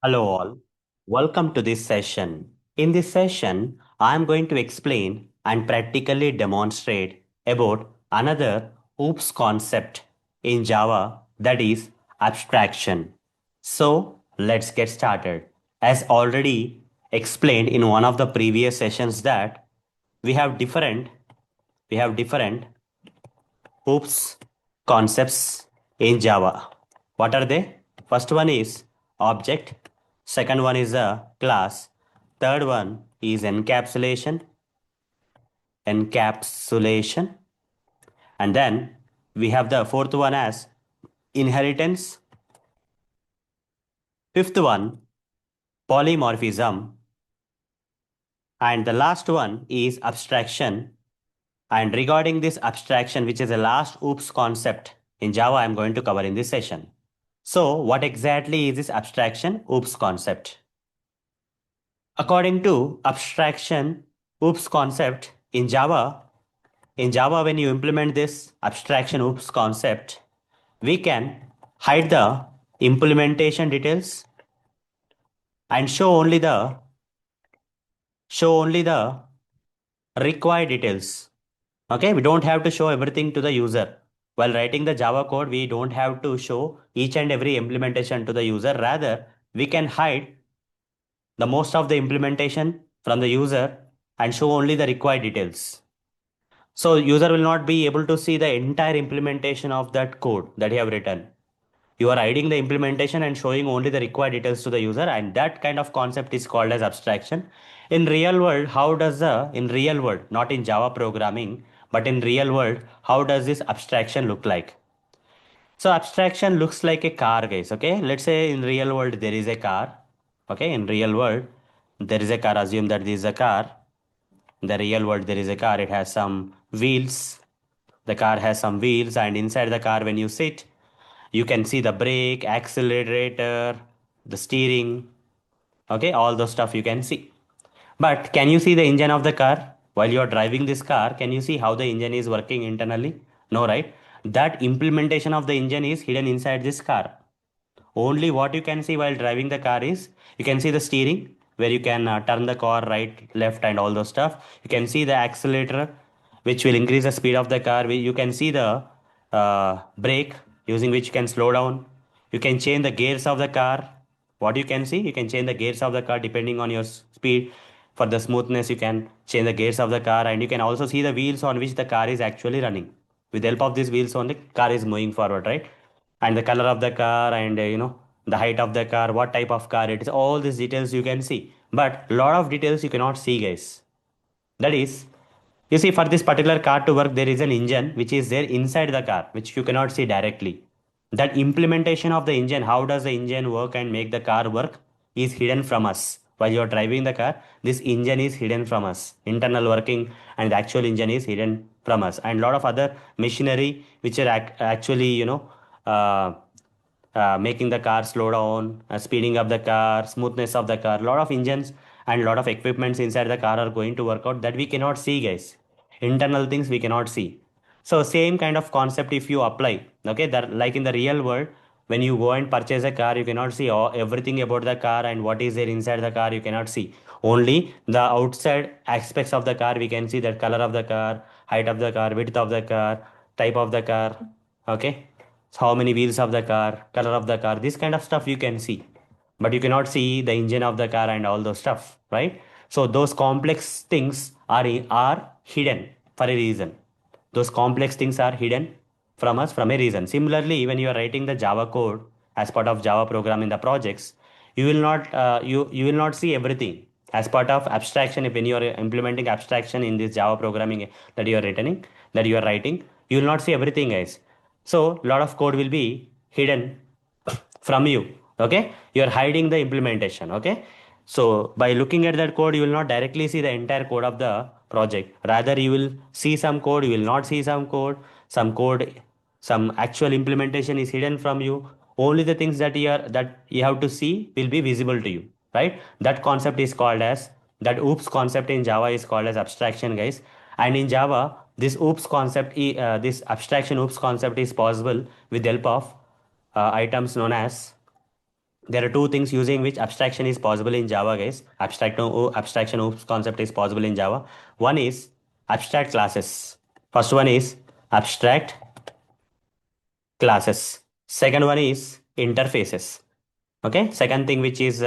Hello all. Welcome to this session. In this session, I am going to explain and practically demonstrate about another OOPS concept in Java, that is abstraction. So let's get started. As already explained in one of the previous sessions that we have different we have different OOPS concepts in Java. What are they? First one is object, second one is a class, third one is encapsulation, and then we have the fourth one as inheritance, fifth one polymorphism, and the last one is abstraction. And regarding this abstraction, which is the last OOPS concept in Java, I'm going to cover in this session. So, what exactly is this abstraction OOPS concept? According to abstraction OOPS concept in Java, when you implement this abstraction OOPS concept, we can hide the implementation details and show only the required details. Okay, we don't have to show everything to the user. While writing the Java code, we don't have to show each and every implementation to the user. Rather, we can hide the most of the implementation from the user and show only the required details. So user will not be able to see the entire implementation of that code that you have written. You are hiding the implementation and showing only the required details to the user, and that kind of concept is called as abstraction. In real world, in real world, not in Java programming, but in real world, how does this abstraction look like? So abstraction looks like a car, guys. Okay, let's say in real world there is a car. Okay, in real world there is a car. Assume that this is a car. In the real world there is a car. It has some wheels. The car has some wheels, and inside the car, when you sit, you can see the brake, accelerator, the steering. Okay, all those stuff you can see. But can you see the engine of the car? While you are driving this car, can you see how the engine is working internally? No, right? That implementation of the engine is hidden inside this car. Only what you can see while driving the car is you can see the steering where you can turn the car right, left, and all those stuff. You can see the accelerator, which will increase the speed of the car. You can see the brake using which you can slow down. You can change the gears of the car. What you can see, you can change the gears of the car depending on your speed. For the smoothness, you can change the gears of the car, and you can also see the wheels on which the car is actually running. With the help of these wheels only, car is moving forward, right? And the color of the car, and the height of the car, what type of car it is, all these details you can see. But lot of details you cannot see, guys. That is, you see, for this particular car to work, there is an engine which is there inside the car, which you cannot see directly. That implementation of the engine, how does the engine work and make the car work, is hidden from us. While you're driving the car, this engine is hidden from us. Internal working and the actual engine is hidden from us. And a lot of other machinery which are actually, uh, making the car slow down, speeding up the car, smoothness of the car. A lot of engines and a lot of equipments inside the car are going to work out that we cannot see, guys. Internal things we cannot see. So same kind of concept if you apply, okay, that like in the real world, when you go and purchase a car, you cannot see everything about the car and what is there inside the car. You cannot see only the outside aspects of the car. We can see that color of the car, height of the car, width of the car, type of the car, okay, so how many wheels of the car, color of the car, this kind of stuff you can see. But you cannot see the engine of the car and all those stuff, right? So those complex things are hidden for a reason. Those complex things are hidden from us from a reason. Similarly, when you are writing the Java code as part of Java program in the projects, you will not see everything as part of abstraction. If when you are implementing abstraction in this Java programming that you are writing, you will not see everything, guys. So a lot of code will be hidden from you. Okay, you are hiding the implementation. Okay, so by looking at that code, you will not directly see the entire code of the project. Rather, you will see some code, you will not see some code. Some actual implementation is hidden from you. Only the things that you have to see will be visible to you, right? That concept is called as that oops concept in Java is called as abstraction, guys. And in Java, this abstraction oops concept is possible with the help of items known as There are two things using which abstraction is possible in Java, guys. Abstraction OOPS concept is possible in Java. One is abstract classes. First one is abstract classes. Second one is interfaces. Okay. Second thing which is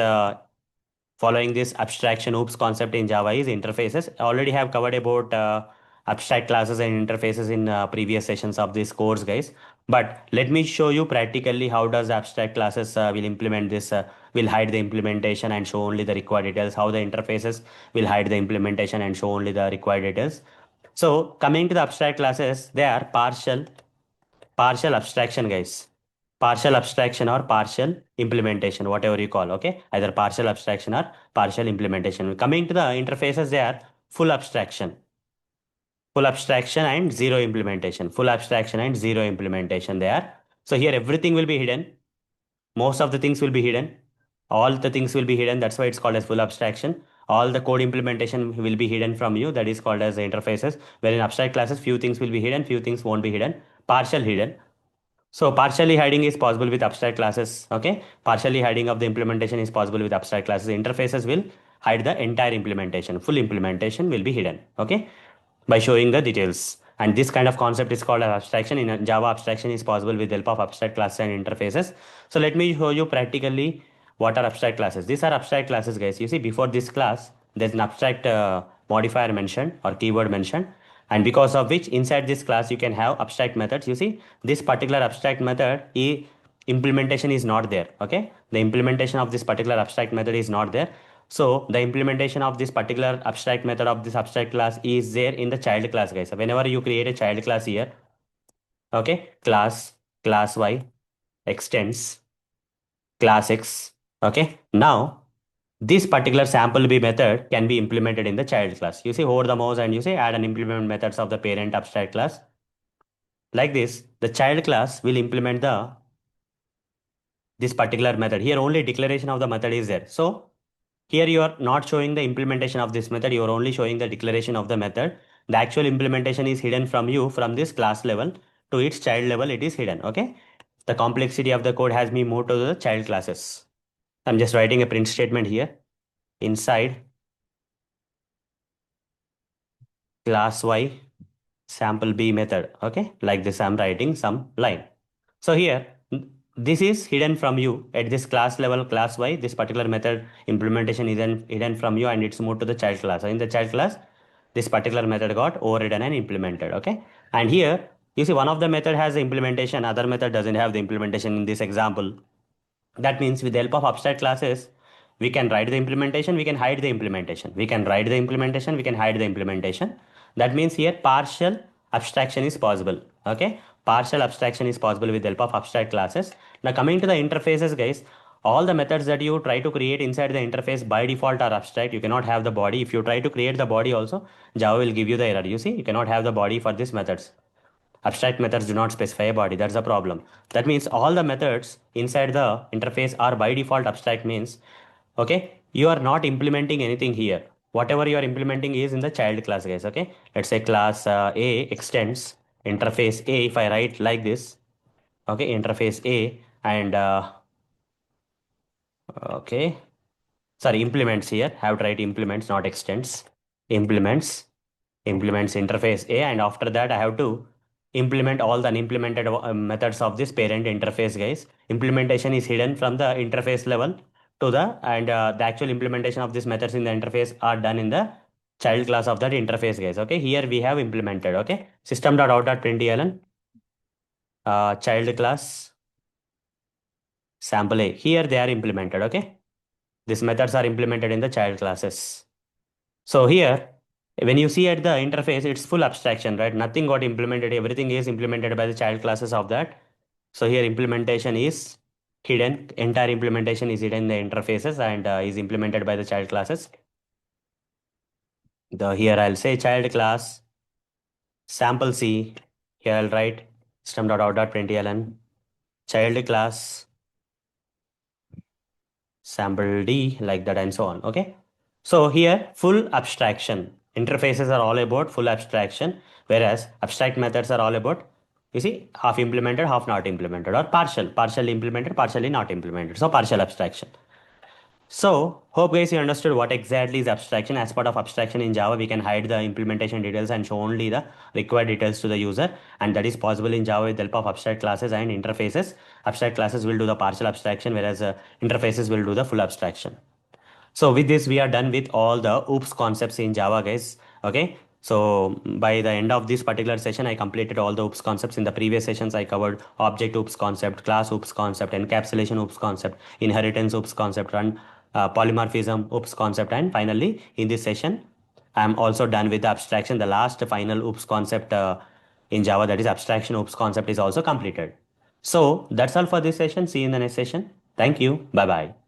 following this abstraction OOPS concept in Java is interfaces. I already have covered about abstract classes and interfaces in previous sessions of this course, guys. But let me show you practically how does abstract classes will implement this, will hide the implementation and show only the required details, how the interfaces will hide the implementation and show only the required details. So coming to the abstract classes, they are partial abstraction, guys. Partial abstraction or partial implementation, whatever you call, okay, either partial abstraction or partial implementation. Coming to the interfaces, they are full abstraction, full abstraction and zero implementation, full abstraction and zero implementation. They are, so here everything will be hidden, most of the things will be hidden, all the things will be hidden, that's why it's called as full abstraction. All the code implementation will be hidden from you, that is called as the interfaces. Where in abstract classes, few things will be hidden, few things won't be hidden, partial hidden. So partially hiding is possible with abstract classes. Okay. Partially hiding of the implementation is possible with abstract classes. Interfaces will hide the entire implementation. Full implementation will be hidden. Okay. By showing the details. And this kind of concept is called abstraction. In Java, abstraction is possible with the help of abstract classes and interfaces. So let me show you practically what are abstract classes. These are abstract classes, guys. You see, before this class, there's an abstract modifier mentioned or keyword mentioned, and because of which inside this class you can have abstract methods. You see, this particular abstract method implementation is not there. Okay, the implementation of this particular abstract method is not there. So the implementation of this particular abstract method of this abstract class is there in the child class, guys. So whenever you create a child class here, okay, class y extends class x. Okay, now this particular sample b method can be implemented in the child class. You see, hold the mouse and you say add and implement methods of the parent abstract class. Like this, the child class will implement the this particular method. Here only declaration of the method is there. So here you are not showing the implementation of this method, you are only showing the declaration of the method. The actual implementation is hidden from you from this class level to its child level, it is hidden. Okay. The complexity of the code has been moved to the child classes. I'm just writing a print statement here inside class y sample b method. Okay, like this I'm writing some line. So here this is hidden from you at this class level, class y. This particular method implementation is hidden from you and it's moved to the child class. So in the child class, this particular method got overridden and implemented. Okay, and here you see one of the method has the implementation, other method doesn't have the implementation in this example. That means with the help of abstract classes, we can write the implementation, we can hide the implementation. We can write the implementation, we can hide the implementation. That means here partial abstraction is possible. Okay. Partial abstraction is possible with the help of abstract classes. Now coming to the interfaces, guys, all the methods that you try to create inside the interface by default are abstract. You cannot have the body. If you try to create the body also, Java will give you the error. You see, you cannot have the body for these methods. Abstract methods do not specify a body. That's the problem. That means all the methods inside the interface are by default abstract means, okay, you are not implementing anything here. Whatever you are implementing is in the child class, guys. Okay. Let's say class A extends interface A. If I write like this, okay, interface A and, okay, sorry, implements here. Have to write implements, not extends. Implements interface A, and after that I have to implement all the unimplemented methods of this parent interface, guys. Implementation is hidden from the interface level to the, and the actual implementation of these methods in the interface are done in the child class of that interface, guys. Okay, here we have implemented. Okay, system.out.println child class sample A, here they are implemented. Okay, these methods are implemented in the child classes. So here, when you see at the interface, it's full abstraction, right? Nothing got implemented. Everything is implemented by the child classes of that. So here implementation is hidden. Entire implementation is hidden in the interfaces and is implemented by the child classes. Here I'll say child class sample C. Here I'll write system.out.println child class sample D, like that and so on. Okay. So here full abstraction. Interfaces are all about full abstraction, whereas abstract methods are all about You see, half implemented, half not implemented, or partially implemented, partially not implemented. So partial abstraction. So, hope guys you understood what exactly is abstraction. As part of abstraction in Java, we can hide the implementation details and show only the required details to the user. And that is possible in Java with the help of abstract classes and interfaces. Abstract classes will do the partial abstraction, whereas interfaces will do the full abstraction. So with this, we are done with all the OOPS concepts in Java, guys. Okay. So by the end of this particular session, I completed all the OOPS concepts. In the previous sessions, I covered object OOPS concept, class OOPS concept, encapsulation OOPS concept, inheritance OOPS concept, and polymorphism OOPS concept. And finally, in this session, I'm also done with the abstraction. The last final OOPS concept in Java, that is abstraction OOPS concept, is also completed. So that's all for this session. See you in the next session. Thank you. Bye bye.